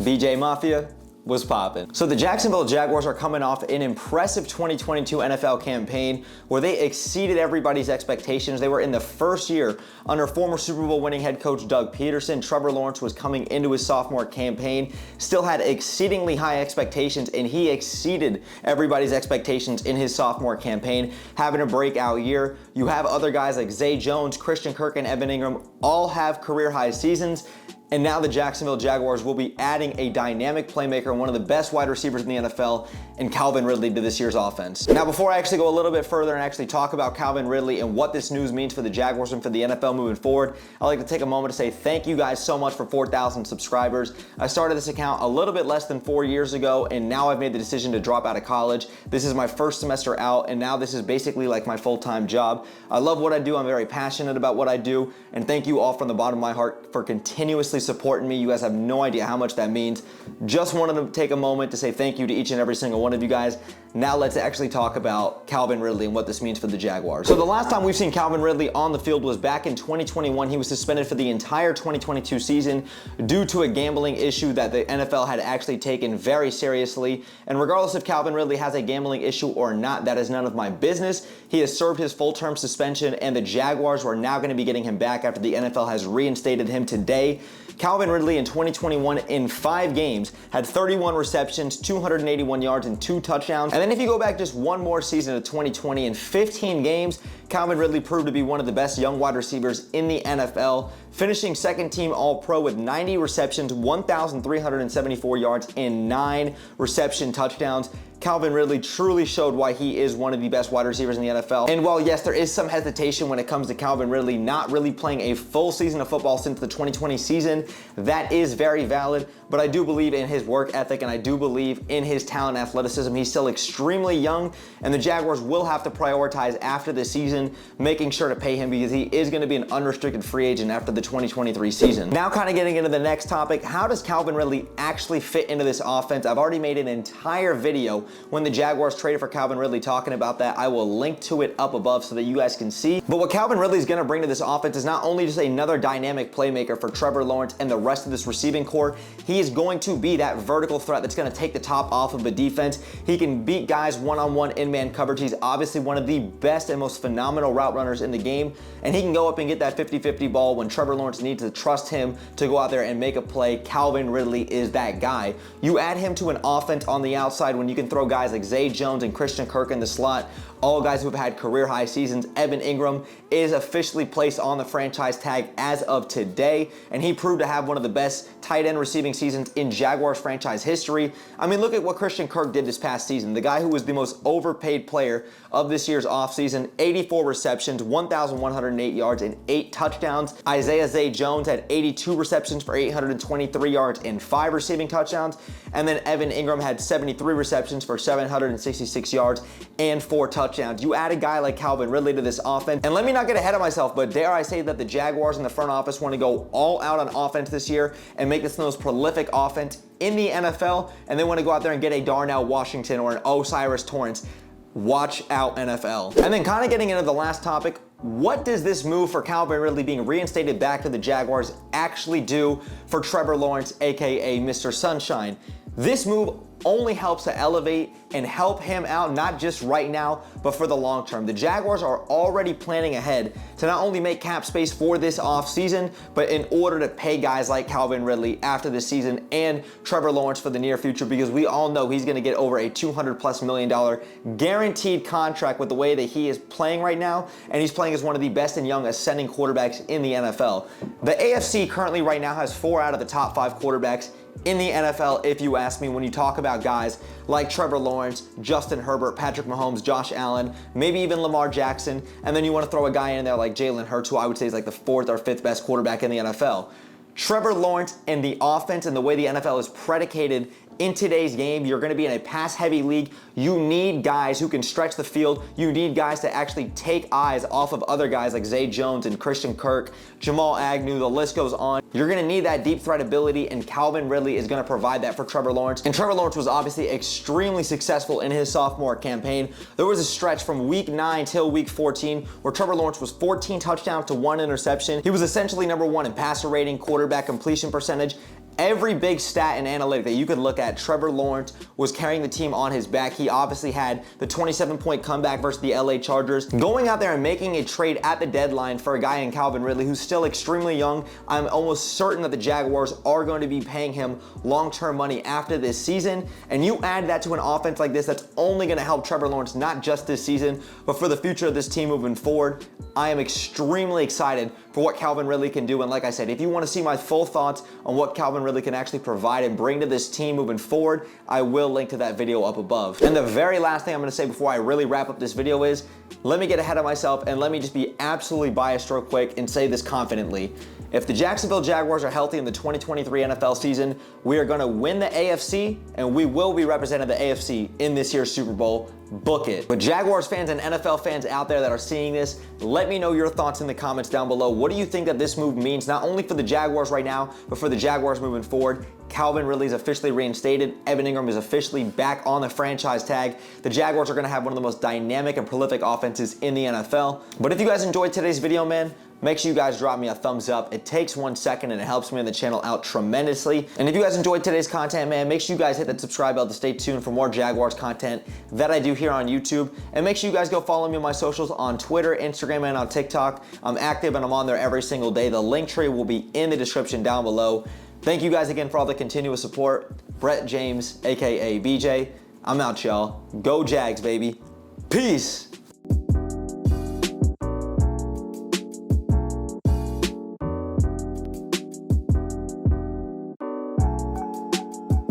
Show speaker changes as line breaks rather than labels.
BJ Mafia was popping. So the Jacksonville Jaguars are coming off an impressive 2022 NFL campaign where they exceeded everybody's expectations. They were in the first year under former Super Bowl winning head coach Doug Peterson. Trevor Lawrence was coming into his sophomore campaign, still had exceedingly high expectations, and he exceeded everybody's expectations in his sophomore campaign, having a breakout year. You have other guys like Zay Jones, Christian Kirk, and Evan Ingram all have career high seasons. And now the Jacksonville Jaguars will be adding a dynamic playmaker and one of the best wide receivers in the NFL in Calvin Ridley to this year's offense. Now, before I actually go a little bit further and actually talk about Calvin Ridley and what this news means for the Jaguars and for the NFL moving forward, I'd like to take a moment to say thank you guys so much for 4,000 subscribers. I started this account a little bit less than 4 years ago, and now I've made the decision to drop out of college. This is my first semester out, and now this is basically like my full-time job. I love what I do. I'm very passionate about what I do, and thank you all from the bottom of my heart for continuously supporting me. You guys have no idea how much that means. Just wanted to take a moment to say thank you to each and every single one of you guys. Now let's actually talk about Calvin Ridley and what this means for the Jaguars. So the last time we've seen Calvin Ridley on the field was back in 2021. He was suspended for the entire 2022 season due to a gambling issue that the NFL had actually taken very seriously. And regardless if Calvin Ridley has a gambling issue or not, that is none of my business. He has served his full-term suspension, and the Jaguars are now going to be getting him back after the NFL has reinstated him today. Calvin Ridley in 2021 in 5 games had 31 receptions, 281 yards, and 2 touchdowns. And then if you go back just one more season to 2020, in 15 games, Calvin Ridley proved to be one of the best young wide receivers in the NFL, finishing second-team All-Pro with 90 receptions, 1,374 yards, and 9 reception touchdowns. Calvin Ridley truly showed why he is one of the best wide receivers in the NFL. And while yes, there is some hesitation when it comes to Calvin Ridley not really playing a full season of football since the 2020 season, that is very valid, but I do believe in his work ethic and I do believe in his talent and athleticism. He's still extremely young, and the Jaguars will have to prioritize after the season, making sure to pay him because he is going to be an unrestricted free agent after the 2023 season. Now kind of getting into the next topic, how does Calvin Ridley actually fit into this offense? I've already made an entire video when the Jaguars traded for Calvin Ridley talking about that. I will link to it up above so that you guys can see. But what Calvin Ridley is going to bring to this offense is not only just another dynamic playmaker for Trevor Lawrence and the rest of this receiving core, he is going to be that vertical threat that's going to take the top off of a defense. He can beat guys one-on-one in man coverage. He's obviously one of the best and most phenomenal route runners in the game, and he can go up and get that 50-50 ball when Trevor Lawrence needs to trust him to go out there and make a play. Calvin Ridley is that guy. You add him to an offense on the outside when you can throw guys like Zay Jones and Christian Kirk in the slot, all guys who have had career high seasons. Evan Ingram is officially placed on the franchise tag as of today, and he proved to have one of the best tight end receiving seasons in Jaguars franchise history. I mean, look at what Christian Kirk did this past season. The guy who was the most overpaid player of this year's offseason, 84 receptions, 1,108 yards, and 8 touchdowns. Isaiah Zay Jones had 82 receptions for 823 yards and 5 receiving touchdowns. And then Evan Ingram had 73 receptions for 766 yards and 4 touchdowns. You add a guy like Calvin Ridley to this offense, and let me not get ahead of myself, but dare I say that the Jaguars in the front office want to go all out on offense this year and make this the most prolific offense in the NFL, and they want to go out there and get a Darnell Washington or an Osiris Torrance. Watch out, NFL. And then kind of getting into the last topic, what does this move for Calvin Ridley being reinstated back to the Jaguars actually do for Trevor Lawrence, aka Mr. Sunshine? This move only helps to elevate and help him out, not just right now, but for the long term. The Jaguars are already planning ahead to not only make cap space for this offseason, but in order to pay guys like Calvin Ridley after this season and Trevor Lawrence for the near future, because we all know he's going to get over a $200+ million guaranteed contract with the way that he is playing right now, and he's playing as one of the best and young ascending quarterbacks in the NFL. The AFC currently right now has 4 out of the top 5 quarterbacks in the NFL, if you ask me, when you talk about guys like Trevor Lawrence, Justin Herbert, Patrick Mahomes, Josh Allen, maybe even Lamar Jackson, and then you want to throw a guy in there like Jalen Hurts, who I would say is like the 4th or 5th best quarterback in the NFL. Trevor Lawrence and the offense and the way the NFL is predicated in today's game, you're going to be in a pass-heavy league. You need guys who can stretch the field. You need guys to actually take eyes off of other guys like Zay Jones and Christian Kirk, Jamal Agnew, the list goes on. You're going to need that deep threat ability, and Calvin Ridley is going to provide that for Trevor Lawrence. And Trevor Lawrence was obviously extremely successful in his sophomore campaign. There was a stretch from week 9 till week 14 where Trevor Lawrence was 14 touchdowns to 1 interception. He was essentially number 1 in passer rating, quarterback completion percentage, Every big stat and analytic that you could look at, Trevor Lawrence was carrying the team on his back. He obviously had the 27-point comeback versus the LA Chargers. Going out there and making a trade at the deadline for a guy in Calvin Ridley who's still extremely young, I'm almost certain that the Jaguars are going to be paying him long-term money after this season. And you add that to an offense like this that's only going to help Trevor Lawrence not just this season, but for the future of this team moving forward. I am extremely excited for what Calvin Ridley can do. And like I said, if you want to see my full thoughts on what Calvin Ridley can actually provide and bring to this team moving forward, I will link to that video up above. And the very last thing I'm going to say before I really wrap up this video is, let me get ahead of myself and let me just be absolutely biased real quick and say this confidently. If the Jacksonville Jaguars are healthy in the 2023 NFL season, we are going to win the AFC and we will be representing the AFC in this year's Super Bowl. Book it. But Jaguars fans and NFL fans out there that are seeing this, let me know your thoughts in the comments down below. What do you think that this move means, not only for the Jaguars right now, but for the Jaguars moving forward? Calvin Ridley is officially reinstated. Evan Ingram is officially back on the franchise tag. The Jaguars are going to have one of the most dynamic and prolific offenses in the NFL. But if you guys enjoyed today's video, man, make sure you guys drop me a thumbs up. It takes 1 second and it helps me and the channel out tremendously. And if you guys enjoyed today's content, man, make sure you guys hit that subscribe bell to stay tuned for more Jaguars content that I do here on YouTube. And make sure you guys go follow me on my socials on Twitter, Instagram, and on TikTok. I'm active and I'm on there every single day. The link tree will be in the description down below. Thank you guys again for all the continuous support. Brett James, aka BJ. I'm out, y'all. Go Jags, baby. Peace.